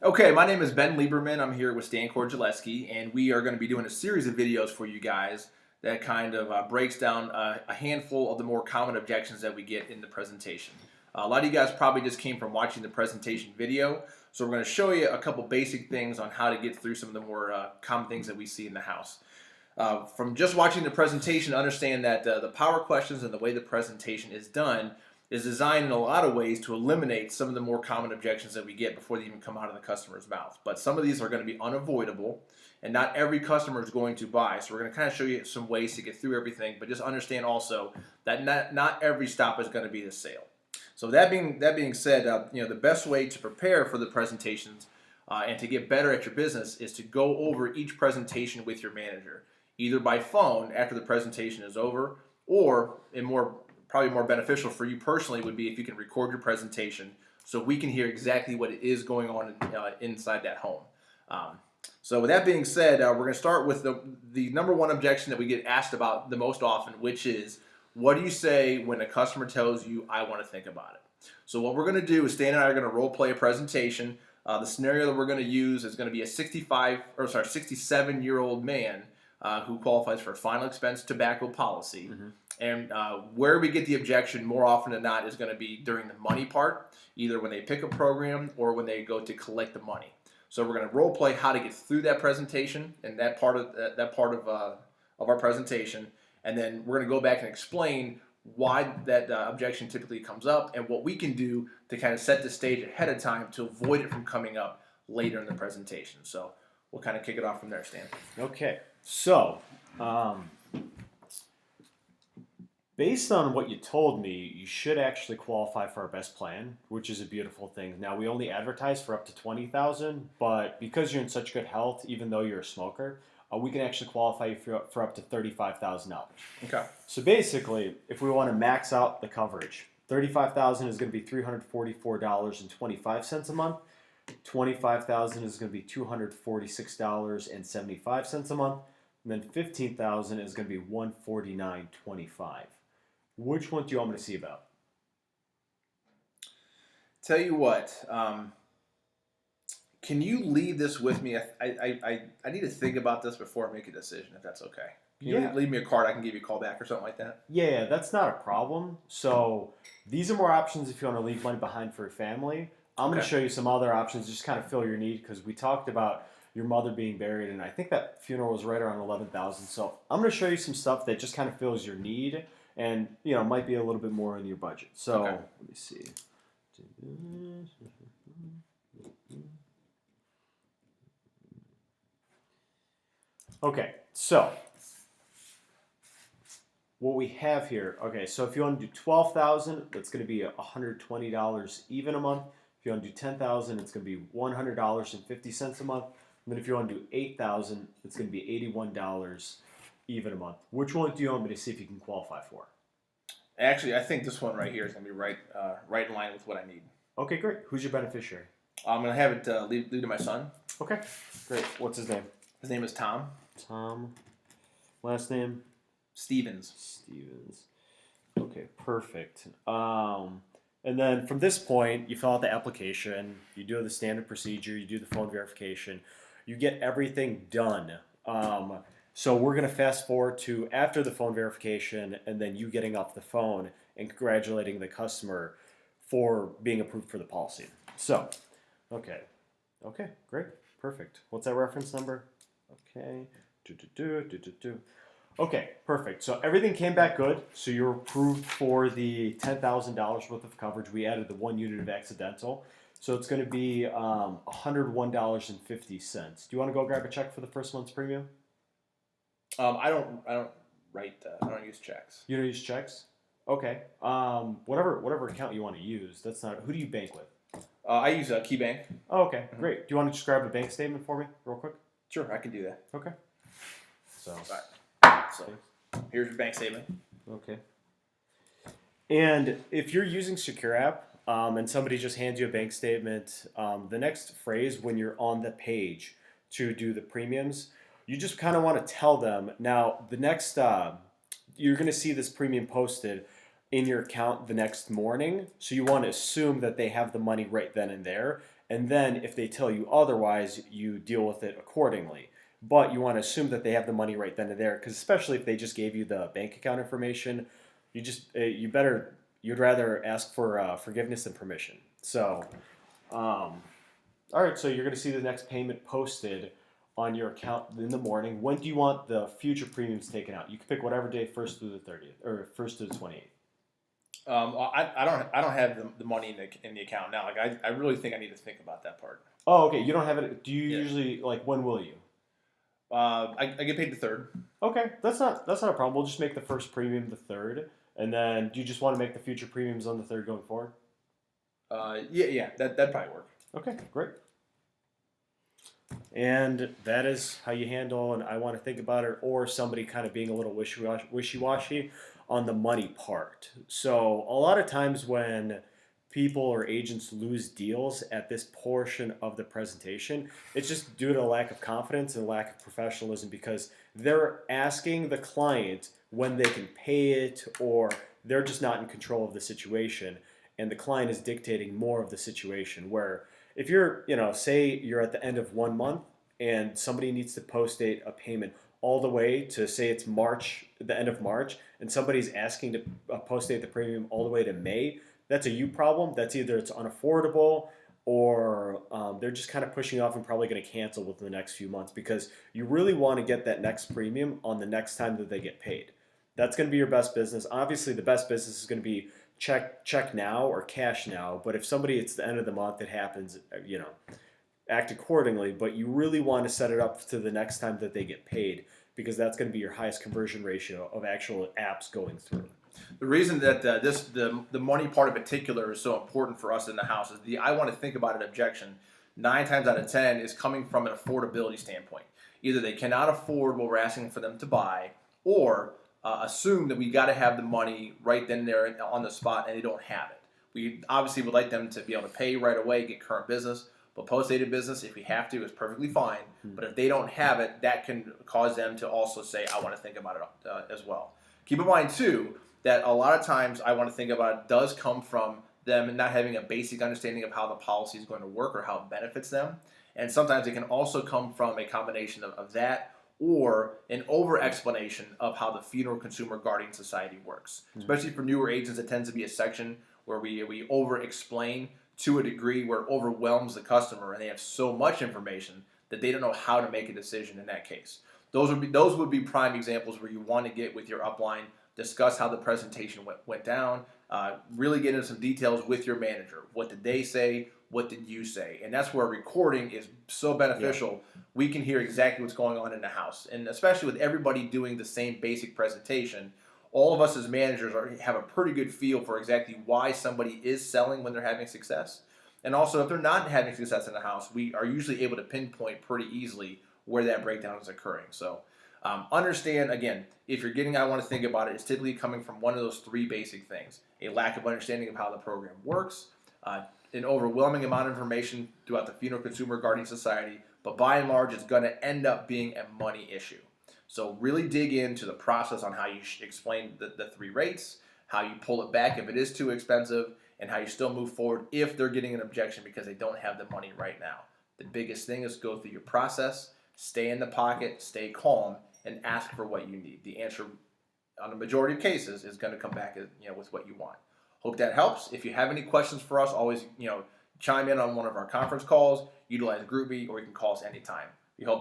Okay, my name is Ben Lieberman. I'm here with Stan Korjaleski, and we are going to be doing a series of videos for you guys that kind of breaks down a handful of the more common objections that we get in the presentation. A lot of you guys probably just came from watching the presentation video, so we're going to show you a couple basic things on how to get through some of the more common things that we see in the house. From just watching the presentation, understand that the power questions and the way the presentation is done is designed in a lot of ways to eliminate some of the more common objections that we get before they even come out of the customer's mouth. But some of these are going to be unavoidable, and not every customer is going to buy. So we're going to kind of show you some ways to get through everything, but just understand also that not every stop is going to be the sale. So that being said, the best way to prepare for the presentations and to get better at your business is to go over each presentation with your manager, either by phone after the presentation is over, or probably more beneficial for you personally would be if you can record your presentation so we can hear exactly what it is going on inside that home. So with that being said, we're going to start with the number one objection that we get asked about the most often, which is, what do you say when a customer tells you, I want to think about it? So what we're going to do is Stan and I are going to role play a presentation. The scenario that we're going to use is going to be a 67-year-old man who qualifies for a final expense tobacco policy. Mm-hmm. And where we get the objection more often than not is going to be during the money part, either when they pick a program or when they go to collect the money. So we're going to role play how to get through that presentation and that part of our presentation, and then we're going to go back and explain why that objection typically comes up and what we can do to kind of set the stage ahead of time to avoid it from coming up later in the presentation. So we'll kind of kick it off from there, Stan. Okay, so based on what you told me, you should actually qualify for our best plan, which is a beautiful thing. Now, we only advertise for up to $20,000, but because you're in such good health, even though you're a smoker, we can actually qualify you for up to $35,000. Okay. So basically, if we want to max out the coverage, $35,000 is going to be $344.25 a month. $25,000 is going to be $246.75 a month, and then $15,000 is going to be $149.25. Which one do you want me to see about? Tell you what, can you leave this with me? I need to think about this before I make a decision, if that's okay. Can you leave me a card? I can give you a call back or something like that? Yeah, that's not a problem. So these are more options if you want to leave money behind for your family. I'm going to show you some other options, just kind of fill your need, because we talked about your mother being buried, and I think that funeral was right around $11,000. So I'm going to show you some stuff that just kind of fills your need, and might be a little bit more in your budget. So let me see. Okay, so what we have here. Okay, so if you want to do $12,000, that's going to be $120 even a month. If you want to do $10,000, it's going to be $100.50 a month. And then if you want to do $8,000, it's going to be $81 even a month. Which one do you want me to see if you can qualify for? Actually, I think this one right here is going to be right in line with what I need. Okay, great. Who's your beneficiary? I'm going to have it leave to my son. Okay, great. What's his name? His name is Tom. Tom. Last name? Stevens. Okay, perfect. And then from this point, you fill out the application, you do the standard procedure, you do the phone verification, you get everything done. So we're going to fast forward to after the phone verification and then you getting off the phone and congratulating the customer for being approved for the policy. So, okay, great, perfect. What's that reference number? Okay, Okay, perfect. So everything came back good. So you're approved for the $10,000 worth of coverage. We added the 1 unit of accidental. So it's going to be $101.50. Do you want to go grab a check for the first month's premium? I don't use checks. You don't use checks? Okay. Whatever account you want to use. That's not. Who do you bank with? I use KeyBank. Oh, okay, great. Do you want to just grab a bank statement for me, real quick? Sure, I can do that. Okay. So. So here's your bank statement. Okay. And if you're using Secure App and somebody just hands you a bank statement, the next phrase when you're on the page to do the premiums, you just kind of want to tell them, now the next, you're going to see this premium posted in your account the next morning. So you want to assume that they have the money right then and there. and then if they tell you otherwise, you deal with it accordingly. But you want to assume that they have the money right then and there, because especially if they just gave you the bank account information, you'd rather ask for forgiveness than permission. So, all right, so you're going to see the next payment posted on your account in the morning. When do you want the future premiums taken out? You can pick whatever day, 1st through the 30th, or 1st through the 28th. I don't have the money in the account now. Like I really think I need to think about that part. Oh, okay. You don't have it. Do you Yeah. usually like when will you? I get paid the third. Okay, that's not a problem. We'll just make the first premium the third, and then do you just want to make the future premiums on the third going forward? Yeah, that'd probably work. Okay, great. And that is how you handle, and I want to think about it, or somebody kind of being a little wishy-washy on the money part. So a lot of times when people or agents lose deals at this portion of the presentation, it's just due to a lack of confidence and a lack of professionalism, because they're asking the client when they can pay it, or they're just not in control of the situation, and the client is dictating more of the situation. Where if you're, say you're at the end of 1 month and somebody needs to post date a payment all the way to, say it's March, the end of March, and somebody's asking to post date the premium all the way to May, that's a you problem. That's either it's unaffordable, or they're just kind of pushing off and probably going to cancel within the next few months, because you really want to get that next premium on the next time that they get paid. That's going to be your best business. Obviously, the best business is going to be check now or cash now. But if somebody, it's the end of the month, it happens, act accordingly. But you really want to set it up to the next time that they get paid, because that's going to be your highest conversion ratio of actual apps going through. The reason that the money part in particular is so important for us in the house is the I want to think about it objection. 9 times out of 10 is coming from an affordability standpoint. Either they cannot afford what we're asking for them to buy, or assume that we got to have the money right then and there on the spot, and they don't have it. We obviously would like them to be able to pay right away, get current business, but post-dated business, if we have to, is perfectly fine. But if they don't have it, that can cause them to also say, I want to think about it as well. Keep in mind, too, that a lot of times I want to think about it does come from them not having a basic understanding of how the policy is going to work or how it benefits them. And sometimes it can also come from a combination of that, or an over-explanation of how the Funeral Consumer Guardian Society works. Especially for newer agents, it tends to be a section where we over-explain to a degree where it overwhelms the customer, and they have so much information that they don't know how to make a decision in that case. Those would be prime examples where you want to get with your upline, discuss how the presentation went down, really get into some details with your manager. What did they say? What did you say? And that's where recording is so beneficial. Yeah. We can hear exactly what's going on in the house. And especially with everybody doing the same basic presentation, all of us as managers have a pretty good feel for exactly why somebody is selling when they're having success. And also, if they're not having success in the house, we are usually able to pinpoint pretty easily where that breakdown is occurring. So understand, again, if you're getting I want to think about it, it's typically coming from one of those 3 basic things: a lack of understanding of how the program works, an overwhelming amount of information throughout the Funeral Consumer Guardian Society, but by and large, it's going to end up being a money issue. So really dig into the process on how you explain the 3 rates, how you pull it back if it is too expensive, and how you still move forward if they're getting an objection because they don't have the money right now. The biggest thing is go through your process, stay in the pocket, stay calm, and ask for what you need. The answer on the majority of cases is going to come back with what you want. Hope that helps. If you have any questions for us, always chime in on one of our conference calls, utilize GroupMe, or you can call us anytime. We hope this